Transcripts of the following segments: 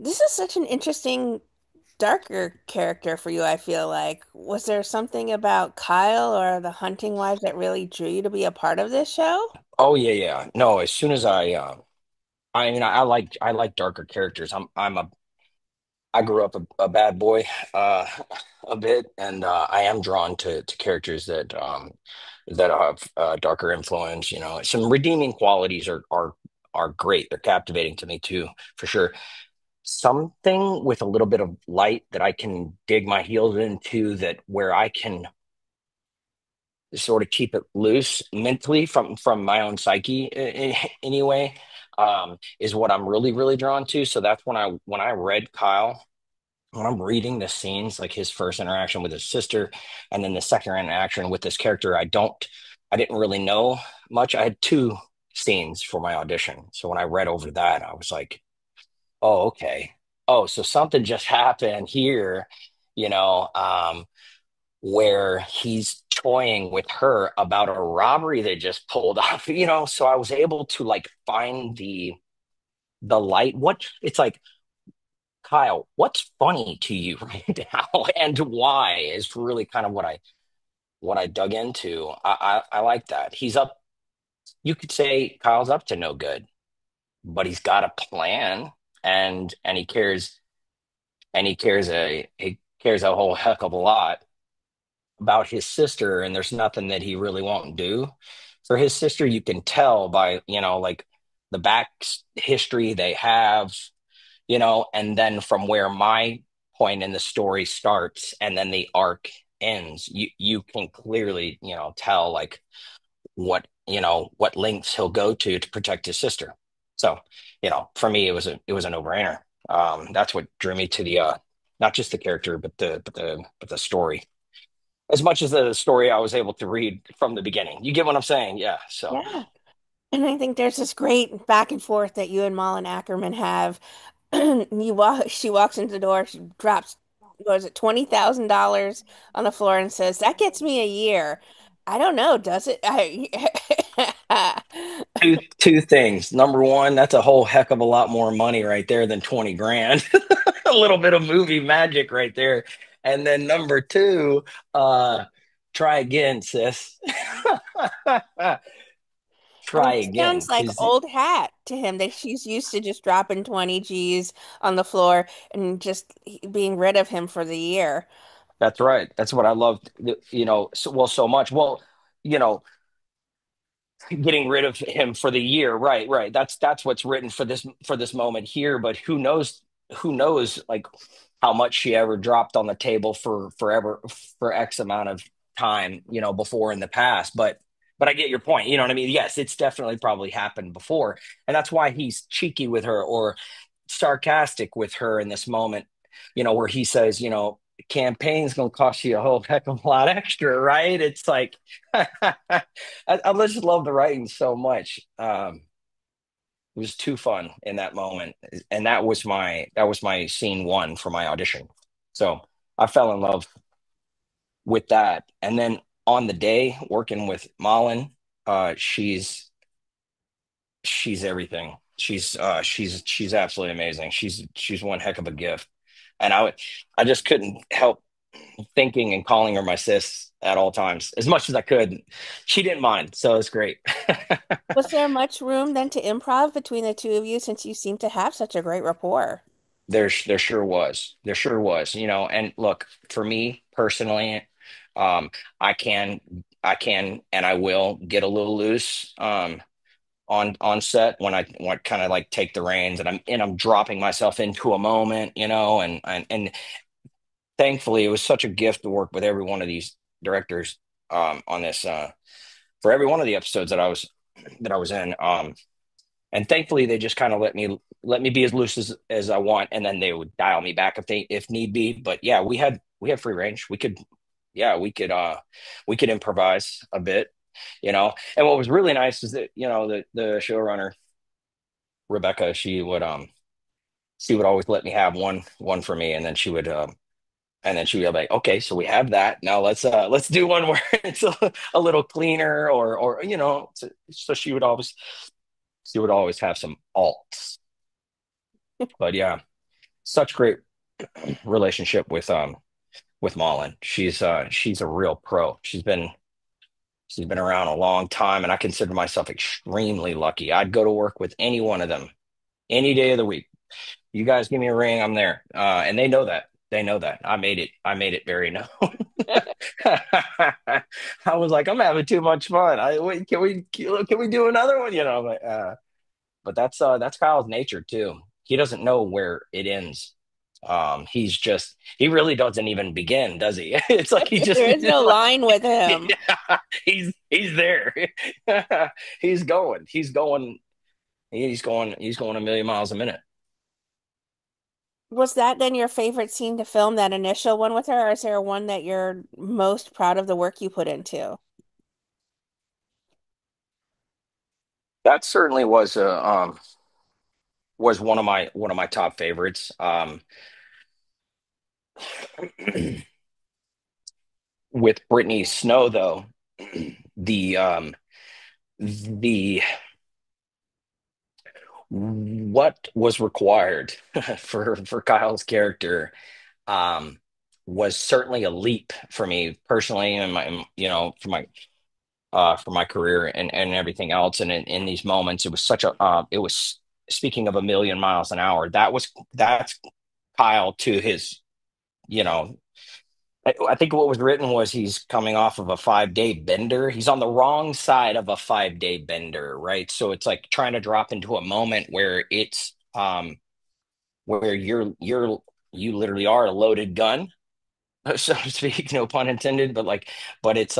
This is such an interesting, darker character for you, I feel like. Was there something about Kyle or the Hunting Wives that really drew you to be a part of this show? Oh yeah, yeah. No, as soon as I mean, I like darker characters. I grew up a bad boy, uh, a bit, and I am drawn to characters that have darker influence. Some redeeming qualities are great. They're captivating to me too, for sure. Something with a little bit of light that I can dig my heels into, that where I can sort of keep it loose mentally from my own psyche anyway, is what I'm really drawn to. So that's when I read Kyle, when I'm reading the scenes, like his first interaction with his sister, and then the second interaction with this character, I didn't really know much. I had two scenes for my audition. So when I read over that, I was like, oh, okay. Oh, so something just happened here, you know, where he's toying with her about a robbery they just pulled off, so I was able to like find the light. What it's like, Kyle, what's funny to you right now, and why is really kind of what I dug into. I like that. He's up, you could say Kyle's up to no good, but he's got a plan, and he cares a whole heck of a lot about his sister, and there's nothing that he really won't do for his sister. You can tell by, like the back history they have, and then from where my point in the story starts and then the arc ends, you can clearly, tell like what lengths he'll go to protect his sister. So, for me, it was a no-brainer. That's what drew me to the not just the character, but the story. As much as the story I was able to read from the beginning. You get what I'm saying? Yeah. So Yeah. And I think there's this great back and forth that you and Malin Ackerman have. She walks into the door, she drops, what is it, $20,000 on the floor and says, "That gets me a year." I don't know, does it? two things. Number one, that's a whole heck of a lot more money right there than 20 grand. A little bit of movie magic right there. And then number two, uh, try again, sis. I mean, Try this again. sounds like Because old hat to him that she's used to just dropping 20 G's on the floor and just being rid of him for the year. that's right. That's what I loved, so much. Well, you know, getting rid of him for the year. Right, right. That's what's written for this moment here. But who knows like how much she ever dropped on the table for forever, for X amount of time, before in the past. But I get your point. You know what I mean? Yes, it's definitely probably happened before. And that's why he's cheeky with her, or sarcastic with her in this moment, where he says, campaign's going to cost you a whole heck of a lot extra, right? It's like, I just love the writing so much. It was too fun in that moment, and that was my scene one for my audition. So I fell in love with that, and then on the day working with Malin, she's everything. She's absolutely amazing. She's one heck of a gift, and I just couldn't help thinking and calling her my sis at all times as much as I could. She didn't mind, so it's great. Was there much room then to improv between the two of you since you seem to have such a great rapport? There sure was. There sure was. And look, for me personally, um, I can, and I will get a little loose, on set when I want kind of like take the reins, and I'm dropping myself into a moment, and thankfully it was such a gift to work with every one of these directors, on this, for every one of the episodes that I was in. And thankfully they just kind of let me be as loose as I want, and then they would dial me back if need be. But yeah, we had free range. Yeah, we could improvise a bit, And what was really nice is that, the showrunner, Rebecca, she would always let me have one for me, and then she would be like, okay, so we have that. Now let's do one where it's a little cleaner, or so she would always have some alts. But yeah. such great relationship with Mullen. She's a real pro. She's been around a long time, and I consider myself extremely lucky. I'd go to work with any one of them any day of the week. You guys give me a ring, I'm there. And they know that. They know that. I made it very known. I was like, I'm having too much fun. Wait, can we do another one? You know, but that's Kyle's nature too. He doesn't know where it ends. He really doesn't even begin, does he? It's like he just There is no like line with him. yeah, he's there. He's going a million miles a minute. Was that then your favorite scene to film, that initial one with her, or is there one that you're most proud of the work you put into? That certainly was one of my top favorites. With Brittany Snow though, the the what was required for Kyle's character um was certainly a leap for me personally and my for my career and everything else. And in these moments, it was such a it was speaking of a million miles an hour. That's Kyle to his, you know, I think what was written was he's coming off of a 5 day bender. He's on the wrong side of a 5 day bender, right? So it's like trying to drop into a moment where it's where you literally are a loaded gun, so to speak, no pun intended, but like but it's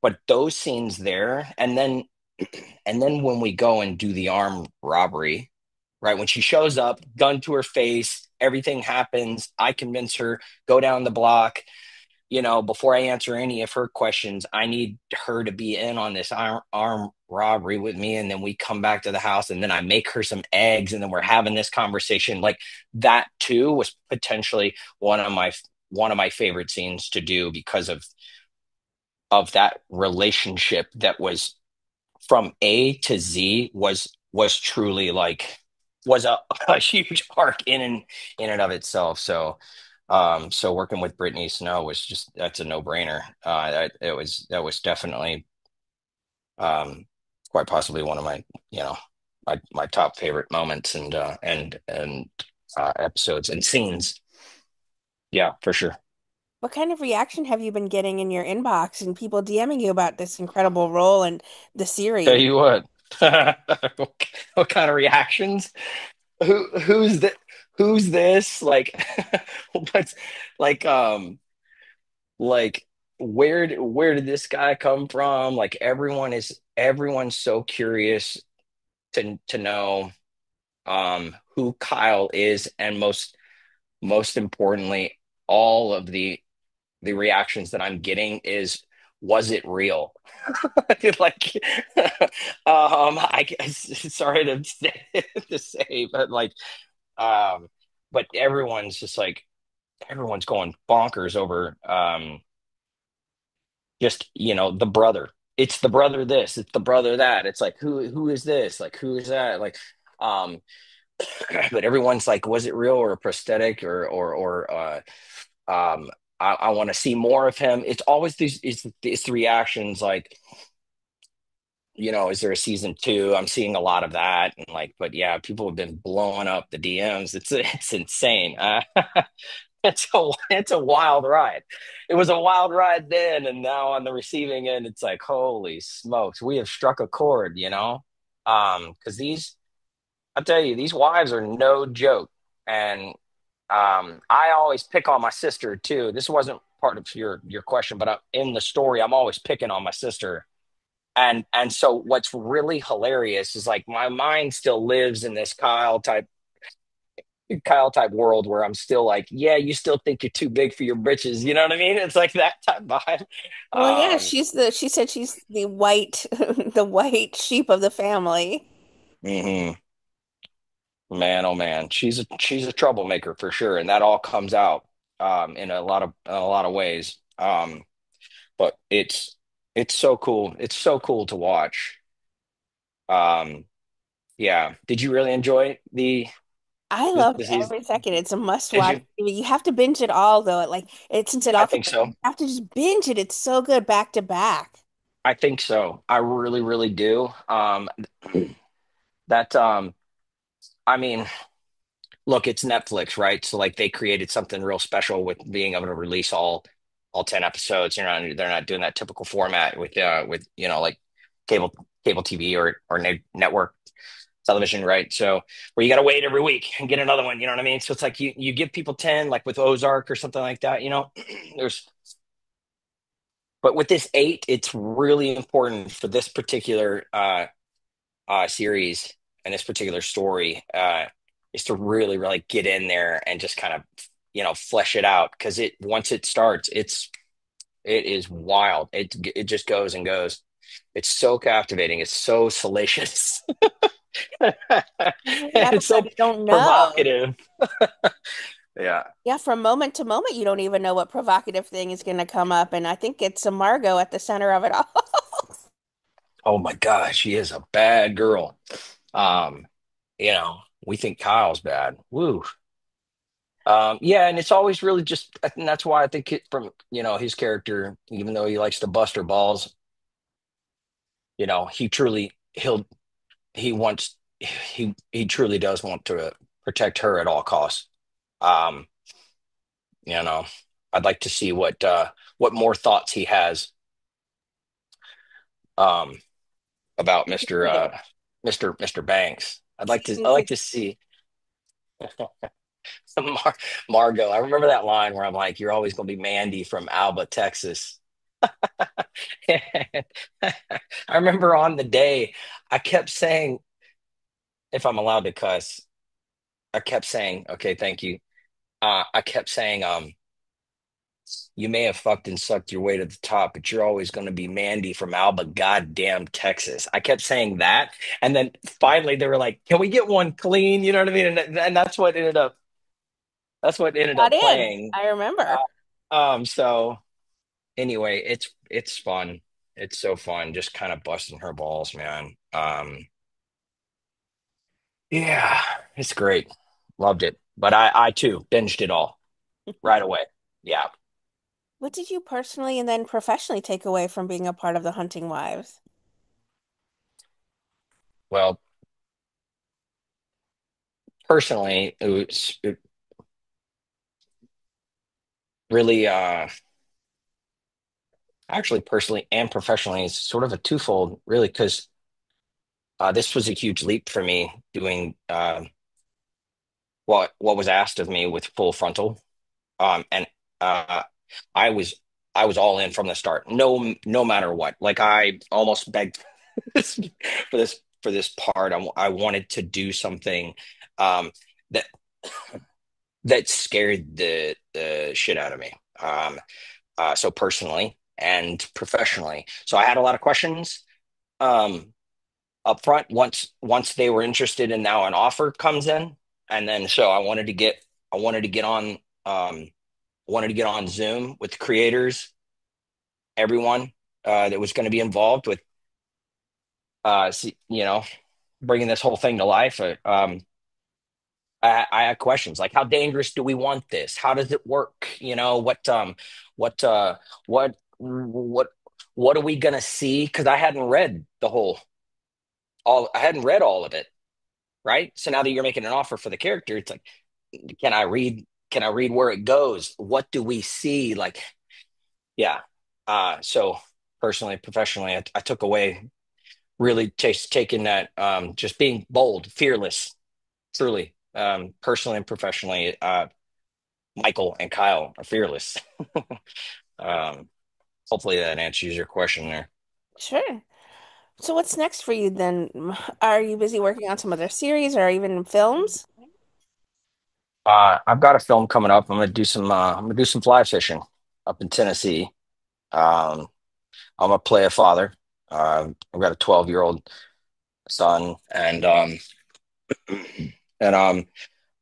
but those scenes there, and then when we go and do the armed robbery, right? When she shows up, gun to her face, everything happens. I convince her, go down the block. You know, before I answer any of her questions, I need her to be in on this armed robbery with me. And then we come back to the house, and then I make her some eggs, and then we're having this conversation. Like that too was potentially one of my favorite scenes to do because of that relationship that was from A to Z was truly like was a huge arc in and of itself. So so working with Brittany Snow was just that's a no-brainer. That was definitely um quite possibly one of my, you know, my top favorite moments and episodes and scenes. Yeah, for sure. What kind of reaction have you been getting in your inbox and people DMing you about this incredible role and the Tell series? you what. What kind of reactions? Who's the who's this like what's like like where did this guy come from? Like everyone's so curious to know who Kyle is, and most importantly, all of the reactions that I'm getting is, was it real? Like I guess, sorry to say, but like um but everyone's just like everyone's going bonkers over just, you know, the brother. It's the brother this, it's the brother that. It's like who is this? Like who is that? Like um but everyone's like, was it real or a prosthetic or I want to see more of him. It's always it's the reactions like, you know, is there a season two? I'm seeing a lot of that, and like, but yeah, people have been blowing up the DMs. It's insane. It's a wild ride. It was a wild ride then, and now on the receiving end, it's like, holy smokes, we have struck a chord, you know? Because I'll tell you, these wives are no joke. And I always pick on my sister too. This wasn't part of your question, but in the story, I'm always picking on my sister. And so what's really hilarious is like my mind still lives in this Kyle type world where I'm still like, yeah, you still think you're too big for your britches. You know what I mean? It's like that type vibe. Well, yeah, Um, she said she's the white the white sheep of the family. mhm. Man, oh man, she's a troublemaker for sure, and that all comes out in a lot of ways. But it's so cool. It's so cool to watch. Um, yeah. Did you really enjoy the? I The, loved the season. every second. It's a must Did watch. you? You have to binge it all though. Like it since it I all think comes, so. you have to just binge it. It's so good back to back. I think so. I really, really do. That I mean, look, it's Netflix, right? So like they created something real special with being able to release all 10 episodes. They're not doing that typical format with like cable cable TV or network television, right? So where you got to wait every week and get another one, you know what I mean? So it's like you give people 10 like with Ozark or something like that, There's but with this 8, it's really important for this particular series and this particular story is to really, really get in there and just kind of, flesh it out because it once it starts, it is wild. It just goes and goes. It's so captivating. It's so salacious. Every It's episode so you don't know. provocative. Yeah. Yeah, from moment to moment you don't even know what provocative thing is going to come up, and I think it's a Margot at the center of it all. Oh my gosh, she is a bad girl. Um, we think Kyle's bad. Woo. Yeah, and it's always really just, and that's why I think from his character, even though he likes to bust her balls, he truly he wants he truly does want to protect her at all costs. Um, you know, I'd like to see what more thoughts he has um about Mr. Two. Mr. Banks. Season I'd two. like to see Margot. I remember that line where I'm like, "You're always going to be Mandy from Alba, Texas." I remember on the day I kept saying, if I'm allowed to cuss, I kept saying, okay, thank you. I kept saying, you may have fucked and sucked your way to the top, but you're always going to be Mandy from Alba, goddamn Texas. I kept saying that. And then finally they were like, can we get one clean? You know what I mean? And that's what ended Got up in. playing. I remember. So anyway, it's fun. It's so fun just kind of busting her balls, man. Yeah, it's great. Loved it. But I too binged it all right away. Yeah. What did you personally and then professionally take away from being a part of the Hunting Wives? Well, personally, it really actually personally and professionally it's sort of a twofold, really, because this was a huge leap for me doing what was asked of me with full frontal. And uh I was I was all in from the start. No matter what. Like I almost begged this for this part. I wanted to do something um, that that scared the shit out of me. So personally and professionally. So I had a lot of questions um, up front once they were interested, and now an offer comes in, and then so I wanted to get on wanted to get on Zoom with the creators, everyone that was going to be involved with bringing this whole thing to life. I had questions like, how dangerous do we want this? How does it work? What, what, what are we gonna see? Because I hadn't read I hadn't read all of it, right? So now that you're making an offer for the character, it's like, can I read? Can I read where it goes? What do we see? Like, yeah. So personally, professionally, I took away really taking that, just being bold, fearless, truly, personally and professionally. Michael and Kyle are fearless. Um, hopefully that answers your question there. Sure. So what's next for you then? Are you busy working on some other series or even films? I've got a film coming up. I'm gonna do some fly fishing up in Tennessee. Um, I'm gonna play a father. I've got a 12-year-old son, and I'm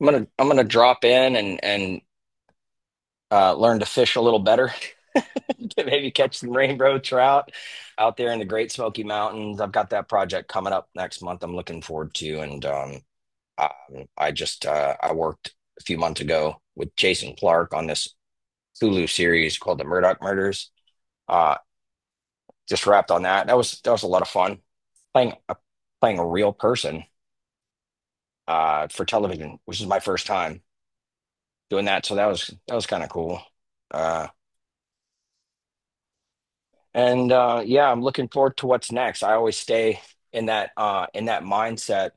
gonna drop in and learn to fish a little better. To maybe catch some rainbow trout out there in the Great Smoky Mountains. I've got that project coming up next month. I'm looking forward to, and I worked a few months ago with Jason Clark on this Hulu series called The Murdoch Murders. Uh, just wrapped on that. That was a lot of fun playing a real person for television, which is my first time doing that. So that was kind of cool. Uh, and yeah, I'm looking forward to what's next. I always stay in that mindset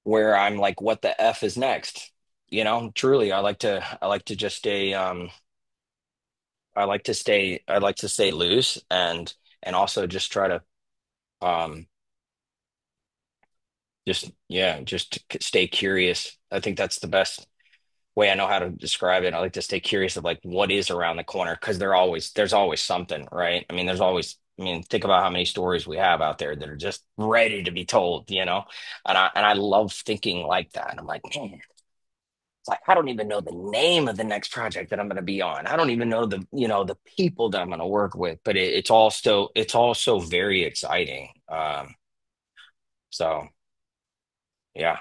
where I'm like, what the F is next? You know, truly, I like to just stay I like to stay loose and also just try to um just yeah, stay curious. I think that's the best way I know how to describe it. I like to stay curious of like what is around the corner because there's always something, right? I mean, think about how many stories we have out there that are just ready to be told, you know? And I love thinking like that. I'm like, man, it's like I don't even know the name of the next project that I'm going to be on. I don't even know the people that I'm going to work with, but it's all so very exciting. So yeah.